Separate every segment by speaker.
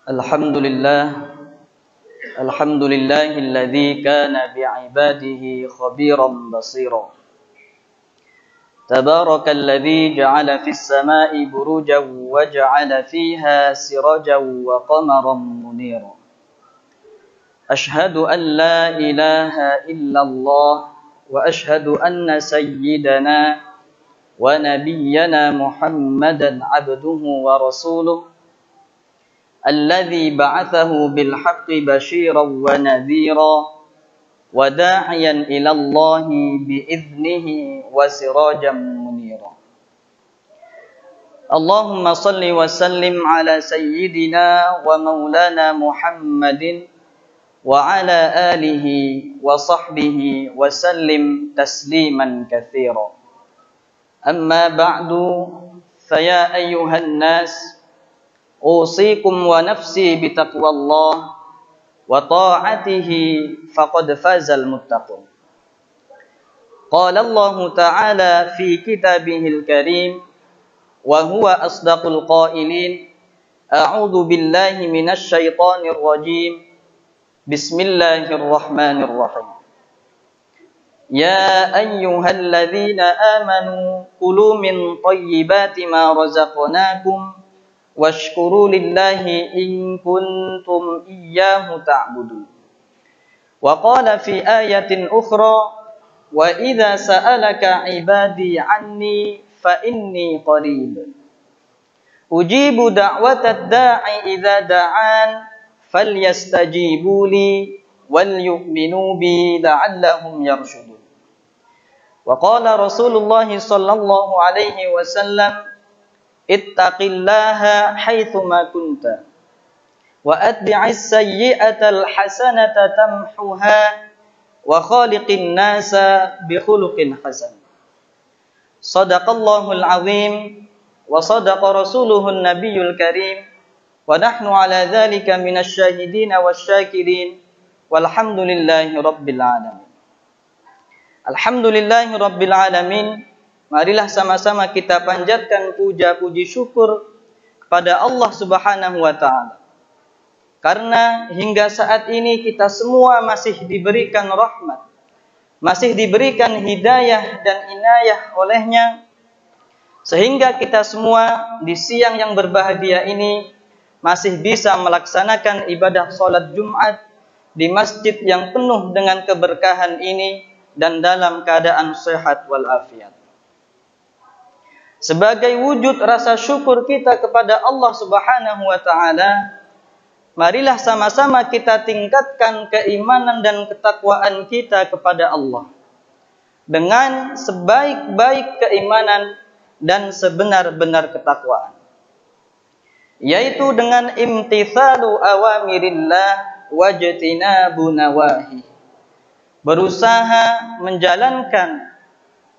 Speaker 1: Alhamdulillah, alhamdulillahilladzi kana bi'ibadihi khabiran basira. Tabarakalladzi ja'ala fis sama'i burujan wa ja'ala fiha sirajan wa qamaran munira. Ashhadu an la ilaha illallah wa ashhadu anna sayyidana wa nabiyyana Muhammadan abduhu wa rasuluh الذي بعثه بالحق بشيرا ونذيرا وداعيا إلى الله بإذنه وسراجا منيرا اللهم صل وسلم على سيدنا ومولانا محمد وعلى آله وصحبه وسلم تسليما كثيرا أما بعد فيا أيها الناس أوصيكم ونفسي بتقوى الله وطاعته فقد فاز المتقون. قال الله تعالى في كتابه الكريم وهو أصدق القائلين أعوذ بالله من الشيطان الرجيم بسم الله الرحمن الرحيم يا أيها الذين آمنوا كلوا من طيبات ما رزقناكم washkuru lillahi in kuntum iyyahu ta'budun. Wa qala fi ayatin ukhra wa idza sa'alaka ibadi anni fa inni qarib ujibu da'watad da'i idza da'an falyastajibu li wal yu'minu bi la'allahum yarshudun. Wa qala Rasulullah sallallahu alaihi wasallam ittaqillaha haitsuma kunta wa atbi'is sayyi'atal hasanata tamhuha wa khaliqin nasa bi khuluqin hasan. Shadaqallahul azim wa sadaqa rasuluhun nabiyul karim wa nahnu ala dzalika minasy syahidin wasyakirin walhamdulillahi rabbil alamin. Alhamdulillahi rabbil alamin. Marilah sama-sama kita panjatkan puja-puji syukur kepada Allah Subhanahu wa Ta'ala. Karena hingga saat ini kita semua masih diberikan rahmat, masih diberikan hidayah dan inayah olehnya, sehingga kita semua di siang yang berbahagia ini masih bisa melaksanakan ibadah sholat Jumat di masjid yang penuh dengan keberkahan ini dan dalam keadaan sehat walafiat. Sebagai wujud rasa syukur kita kepada Allah Subhanahu wa Ta'ala, marilah sama-sama kita tingkatkan keimanan dan ketakwaan kita kepada Allah dengan sebaik-baik keimanan dan sebenar-benar ketakwaan, yaitu dengan imtithalu awamirillah wajtinabu nawahi, berusaha menjalankan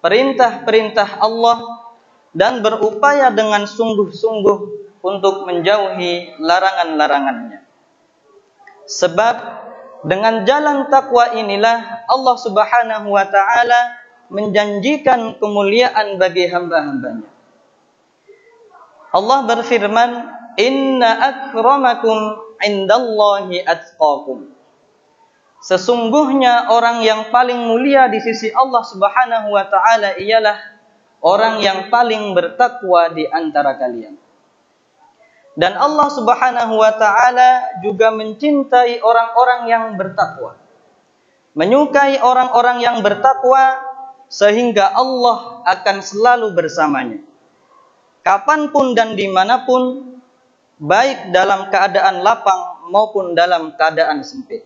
Speaker 1: perintah-perintah Allah dan berupaya dengan sungguh-sungguh untuk menjauhi larangan-larangannya. Sebab dengan jalan takwa inilah Allah Subhanahu wa Ta'ala menjanjikan kemuliaan bagi hamba-hambanya. Allah berfirman, Inna akramakum indallahi atqakum. Sesungguhnya orang yang paling mulia di sisi Allah Subhanahu wa Ta'ala ialah orang yang paling bertakwa di antara kalian. Dan Allah Subhanahu wa Ta'ala juga mencintai orang-orang yang bertakwa, menyukai orang-orang yang bertakwa, sehingga Allah akan selalu bersamanya, kapanpun dan dimanapun, baik dalam keadaan lapang maupun dalam keadaan sempit.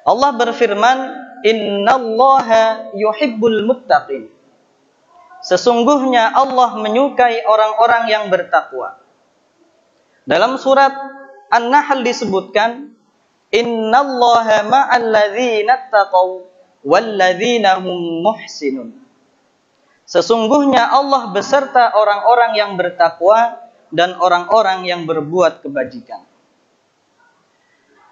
Speaker 1: Allah berfirman, Innallaha yuhibbul muttaqin. Sesungguhnya Allah menyukai orang-orang yang bertakwa. Dalam surat An-Nahl disebutkan, Innallaha ma'al ladzina taqaw wal ladzina hum muhsinun. Sesungguhnya Allah beserta orang-orang yang bertakwa dan orang-orang yang berbuat kebajikan.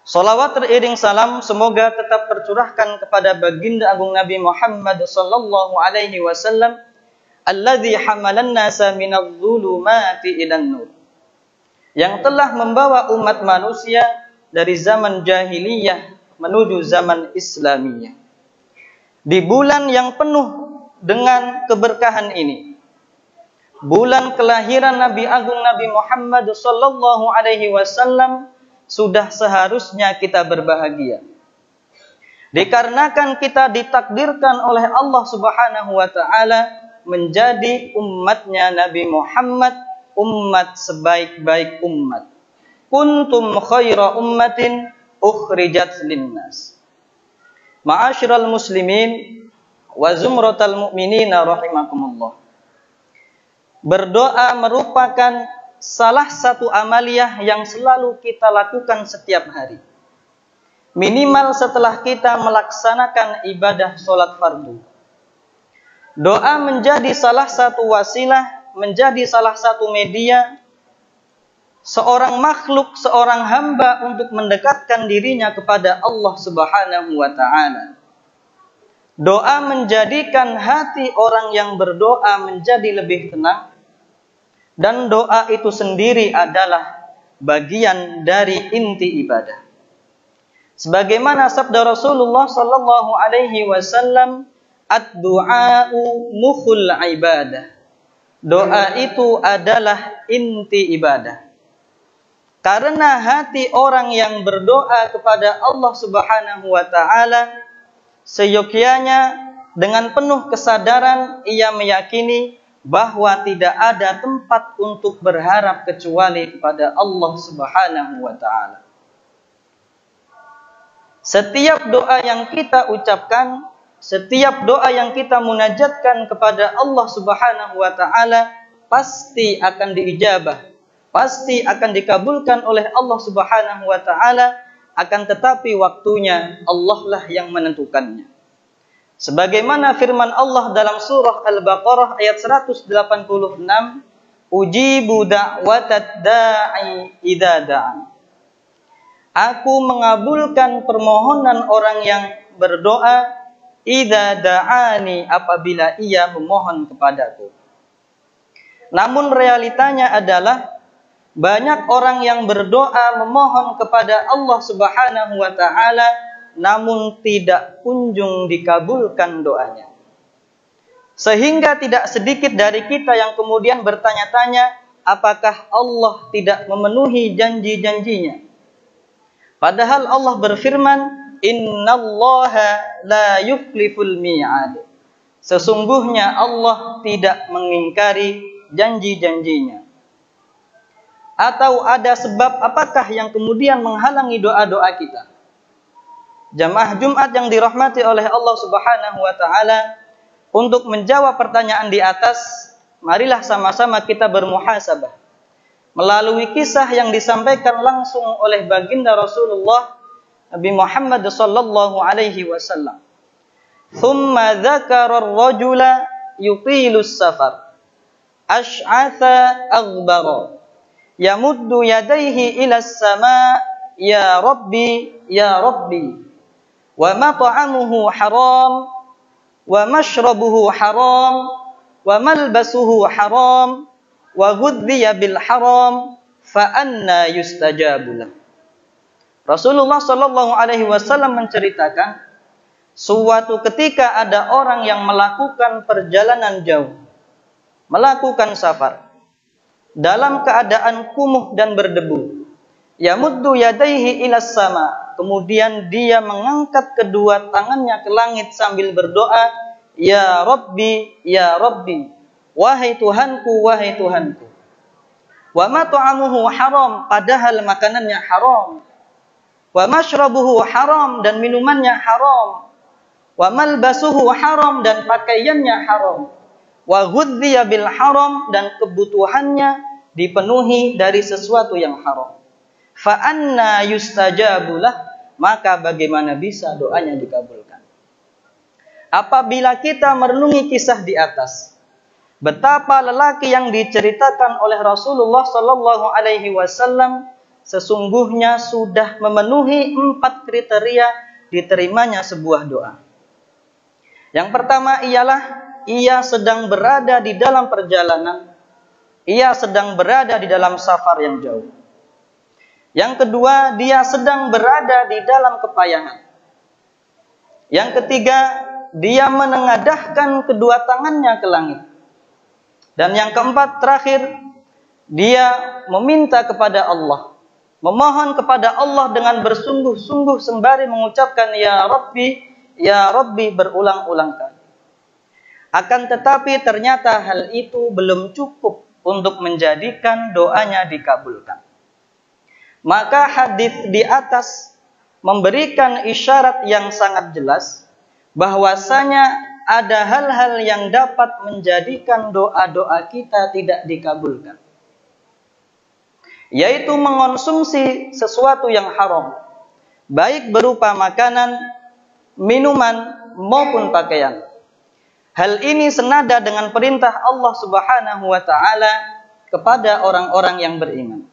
Speaker 1: Salawat teriring salam semoga tetap tercurahkan kepada baginda agung Nabi Muhammad sallallahu alaihi wasallam alladzi hamalan nasa minadh-dhulumati ilan nur, yang telah membawa umat manusia dari zaman jahiliyah menuju zaman Islamiyah. Di bulan yang penuh dengan keberkahan ini, bulan kelahiran Nabi Agung Nabi Muhammad sallallahu alaihi wasallam, sudah seharusnya kita berbahagia. Dikarenakan kita ditakdirkan oleh Allah Subhanahu wa taala menjadi umatnya Nabi Muhammad, umat sebaik-baik umat. Kuntum khaira ummatin ukhrijat linnas. Ma'asyiral muslimin wa zumratal mu'minina rahimakumullah. Berdoa merupakan salah satu amaliyah yang selalu kita lakukan setiap hari. Minimal setelah kita melaksanakan ibadah sholat fardu. Doa menjadi salah satu wasilah, menjadi salah satu media seorang makhluk, seorang hamba untuk mendekatkan dirinya kepada Allah Subhanahu wa ta'ala. Doa menjadikan hati orang yang berdoa menjadi lebih tenang, dan doa itu sendiri adalah bagian dari inti ibadah. Sebagaimana sabda Rasulullah sallallahu alaihi wasallam, ad-du'a'u mukhul ibadah. Doa itu adalah inti ibadah. Karena hati orang yang berdoa kepada Allah Subhanahu wa ta'ala, seyogyanya dengan penuh kesadaran ia meyakini bahwa tidak ada tempat untuk berharap kecuali kepada Allah Subhanahu wa ta'ala. Setiap doa yang kita ucapkan, setiap doa yang kita munajatkan kepada Allah Subhanahu wa ta'ala pasti akan diijabah, pasti akan dikabulkan oleh Allah Subhanahu wa ta'ala, akan tetapi waktunya Allah lah yang menentukannya. Sebagaimana firman Allah dalam surah Al-Baqarah ayat 186, ujibu da'watad da'i idza da'an. Aku mengabulkan permohonan orang yang berdoa idza da'ani, apabila ia memohon kepadaku. Namun realitanya adalah banyak orang yang berdoa memohon kepada Allah Subhanahu wa ta'ala, namun tidak kunjung dikabulkan doanya. Sehingga tidak sedikit dari kita yang kemudian bertanya-tanya, apakah Allah tidak memenuhi janji-janjinya? Padahal Allah berfirman, innallaha la yukhliful mi'ad. Sesungguhnya Allah tidak mengingkari janji-janjinya. Atau ada sebab apakah yang kemudian menghalangi doa-doa kita? Jamaah Jumat yang dirahmati oleh Allah Subhanahu wa ta'ala, untuk menjawab pertanyaan di atas, marilah sama-sama kita bermuhasabah melalui kisah yang disampaikan langsung oleh baginda Rasulullah Nabi Muhammad sallallahu alaihi wasallam. Thumma dzakara ar-rajula yutilus safar ash'atha aghbara yamuddu yadayhi ila as-sama' ya rabbi ya rabbi wa mat'amuhu haram wa mashrabuhu haram wa malbasuhu haram wa ghudhiya bil haram fa anna yustajabu lah. Rasulullah sallallahu alaihi wasallam menceritakan, suatu ketika ada orang yang melakukan perjalanan jauh, melakukan safar dalam keadaan kumuh dan berdebu. Yamuddu yadaihi ilas sama, kemudian dia mengangkat kedua tangannya ke langit sambil berdoa, ya Rabbi, ya Rabbi, wahai Tuhanku, wahai Tuhanku. Wa mat'amuhu haram, padahal makanannya haram. Wa mashrabuhu haram, dan minumannya haram. Wa malbasuhu haram, dan pakaiannya haram. Wa ghudhiya bil haram, dan kebutuhannya dipenuhi dari sesuatu yang haram. Fa anna yustajabulah, maka bagaimana bisa doanya dikabulkan? Apabila kita merenungi kisah di atas, betapa lelaki yang diceritakan oleh Rasulullah sallallahu alaihi wasallam sesungguhnya sudah memenuhi 4 kriteria diterimanya sebuah doa. Yang pertama ialah ia sedang berada di dalam perjalanan, ia sedang berada di dalam safar yang jauh. Yang kedua, dia sedang berada di dalam kepayahan. Yang ketiga, dia menengadahkan kedua tangannya ke langit. Dan yang keempat, terakhir, dia meminta kepada Allah, memohon kepada Allah dengan bersungguh-sungguh sembari mengucapkan ya Rabbi berulang-ulang kali. Akan tetapi ternyata hal itu belum cukup untuk menjadikan doanya dikabulkan. Maka hadis di atas memberikan isyarat yang sangat jelas bahwasanya ada hal-hal yang dapat menjadikan doa-doa kita tidak dikabulkan, yaitu mengonsumsi sesuatu yang haram, baik berupa makanan, minuman, maupun pakaian. Hal ini senada dengan perintah Allah Subhanahu wa ta'ala kepada orang-orang yang beriman.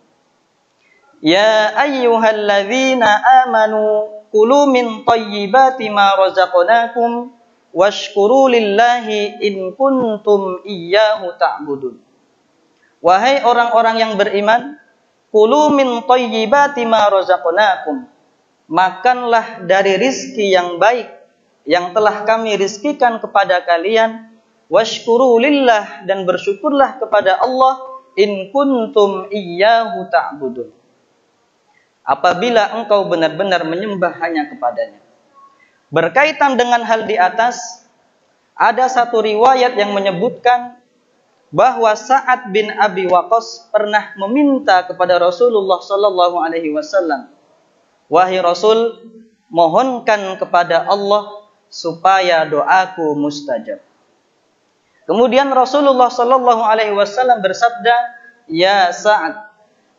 Speaker 1: Ya ayyuhalladzina amanu kulu min thayyibati ma razaqnakum washkuru lillahi in kuntum iyyahu ta'budun. Wahai orang-orang yang beriman, kulu min thayyibati ma razaqnakum, makanlah dari rizki yang baik yang telah kami rizkikan kepada kalian, washkuru lillah, dan bersyukurlah kepada Allah, in kuntum iyyahu ta'budun, apabila engkau benar-benar menyembah hanya kepadanya. Berkaitan dengan hal di atas, ada satu riwayat yang menyebutkan bahwa Sa'ad bin Abi Waqqas pernah meminta kepada Rasulullah sallallahu alaihi wasallam, wahai Rasul, mohonkan kepada Allah supaya doaku mustajab. Kemudian Rasulullah sallallahu alaihi wasallam bersabda, ya Sa'ad,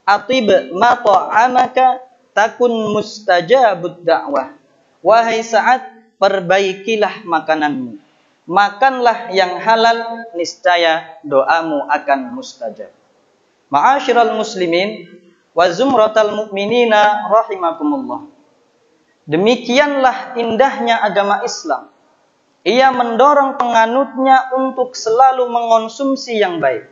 Speaker 1: atib ma ta'amaka takun mustajabud da'wah. Wahai Sa'ad, perbaikilah makananmu, makanlah yang halal, niscaya doamu akan mustajab. Ma'asyiral muslimin wa zumratal mu'minina rahimakumullah. Demikianlah indahnya agama Islam. Ia mendorong penganutnya untuk selalu mengonsumsi yang baik,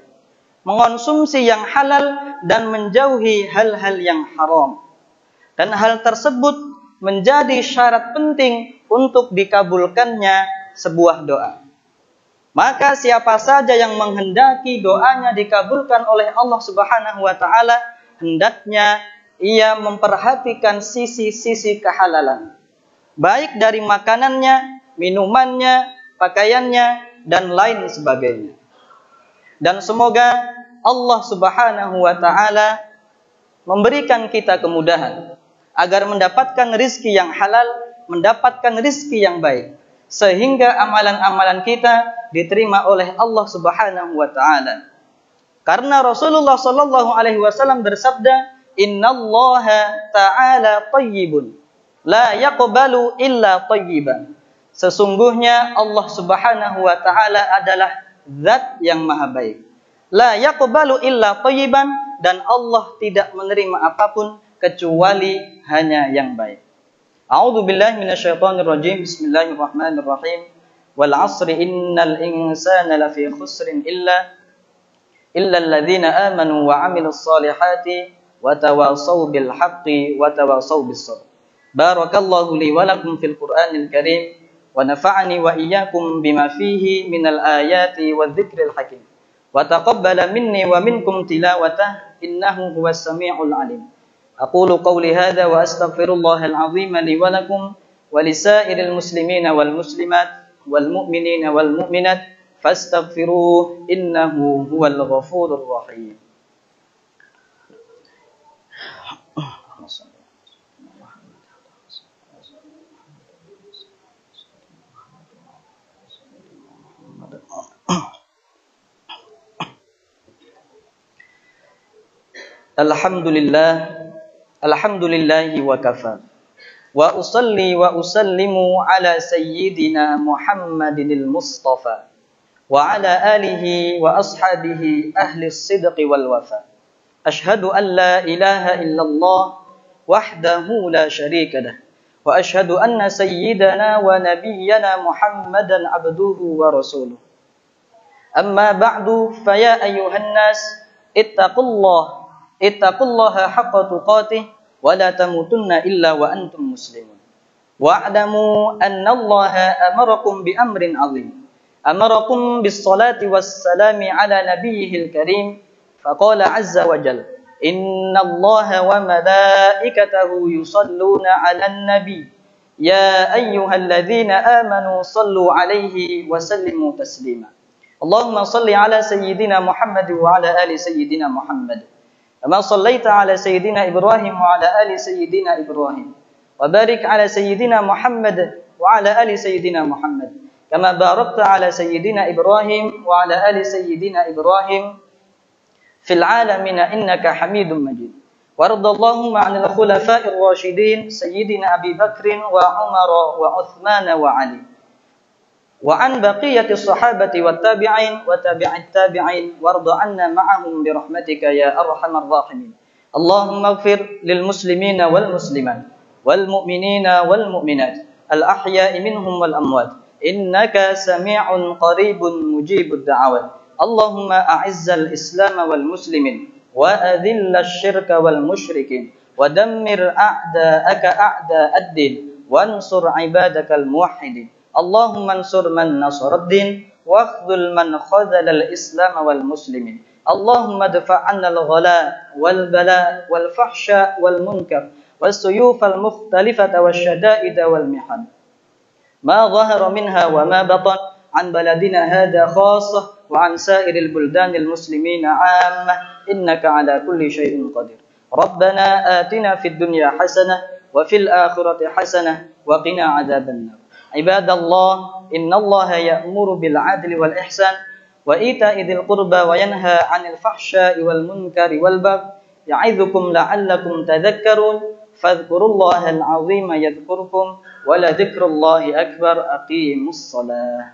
Speaker 1: mengonsumsi yang halal, dan menjauhi hal-hal yang haram. Dan hal tersebut menjadi syarat penting untuk dikabulkannya sebuah doa. Maka siapa saja yang menghendaki doanya dikabulkan oleh Allah Subhanahu wa ta'ala, hendaknya ia memperhatikan sisi-sisi kehalalan, baik dari makanannya, minumannya, pakaiannya, dan lain sebagainya. Dan semoga Allah Subhanahu wa ta'ala memberikan kita kemudahan agar mendapatkan rizki yang halal, mendapatkan rizki yang baik, sehingga amalan-amalan kita diterima oleh Allah Subhanahu wa ta'ala. Karena Rasulullah sallallahu alaihi wasallam bersabda, innallaha ta'ala tayyibun la yaqbalu illa tayyiban. Sesungguhnya Allah Subhanahu wa ta'ala adalah zat yang maha baik. La yaqbalu illa tayyiban, dan Allah tidak menerima apapun kecuali hanya yang baik. A'udzu billahi minasyaitonir rajim. Bismillahirrahmanirrahim. Wal 'asri innal insana lafi khusrin illa alladzina amanu wa 'amilus solihati wa tawasaw bil haqqi wa tawasaw bis sabr. Barakallahu li wa lakum fil Qur'anil Karim wa nafa'ani wa iyyakum bima fihi minal ayati wadh-dhikril hakim. Wa taqabbala minni wa minkum tilawatah innahu huwas samiul alim. Aqulu qawli hadza wa astaghfirullahal azim li wa lakum wa lisairil muslimina wal muslimat wal mu'minina wal mu'minat fastaghfiruhu innahu huwal ghafurur rahim. Alhamdulillahi wa kafa. Wa usalli wa usallimu ala sayyidina Muhammadinil Mustafa wa ala alihi wa ashabihi ahli sidqi wal wafa. Ashhadu an la ilaha illallah wahdahu la syarika lah. Wa ashhadu anna sayyidana wa nabiyyana Muhammadan abduhu wa rasuluh. Amma ba'du, fa ya ayyuhan nas ittaqullah ittaqullaha haqqa tuqatih wa la tamutunna illa wa antum muslimun. Wa'lamu anna Allaha amarakum bi amrin 'azim. Amarakum bis salati was salami ala nabiyyihil karim. Faqala 'azza wa jalla, inna Allaha wa malaikatahu yusalluna 'alan nabiy. Ya ayyuhalladzina amanu sallu 'alaihi wa sallimu taslima. Allahumma salli 'ala sayyidina Muhammad wa 'ala ali sayyidina Muhammad. Kama sallaita 'ala sayyidina Ibrahim wa 'ala ali sayyidina Ibrahim. Wa barik 'ala sayyidina Muhammad wa 'ala ali sayyidina Muhammad. Kama barakta 'ala sayyidina Ibrahim wa 'ala ali sayyidina Ibrahim fil 'alamin innaka Hamidum Majid. Warḍa Allahumma 'anil khulafa'ir rasyidin sayyidina Abi Bakr wa Umar wa Utsman wa Ali. Wa 'an baqiyatis sahabati wat tabi'in wa tabi'it tabi'in warḍa 'anna ma'ahum bi rahmatika ya arhamar rahimin. Allahumma ighfir lil muslimina wal muslimat wal mu'minina wal mu'minat al ahya'i minhum wal amwat innaka sami'un qaribun mujibud da'awat. Allahumma a'izzal Islam wal muslimin wa adhillash syirka wal musyrikin wa dammir a'da'aka a'da'ad-din wansur ibadakal muwahhidin. Allahumma ansur man nasaraddin wa akhdhul man khadhalal Islam wal muslimin. Allahumma dfa' 'annal ghala wal bala wal fahsya wal munkar was suyufal mukhtalifata wasyada'ida wal mihan. Ma dhahara minha wa ma batan an baladina hadha khassah wa an sa'iril buldanil muslimina 'ammah innaka 'ala kulli syai'in qadir. Rabbana atina fid dunya hasanah wa fil akhirati hasanah wa qina 'adzabannar. Ibadallah, innallaha ya'muru bil 'adli wal ihsan wa ita'i dzil qurba wa yanha 'anil fahsya'i wal munkari wal baghi ya'idzukum la'allakum tadhakkarun. Fadhkurullahal 'azima yadhkurkum wa la dzikrullahi akbar. Aqimus shalah.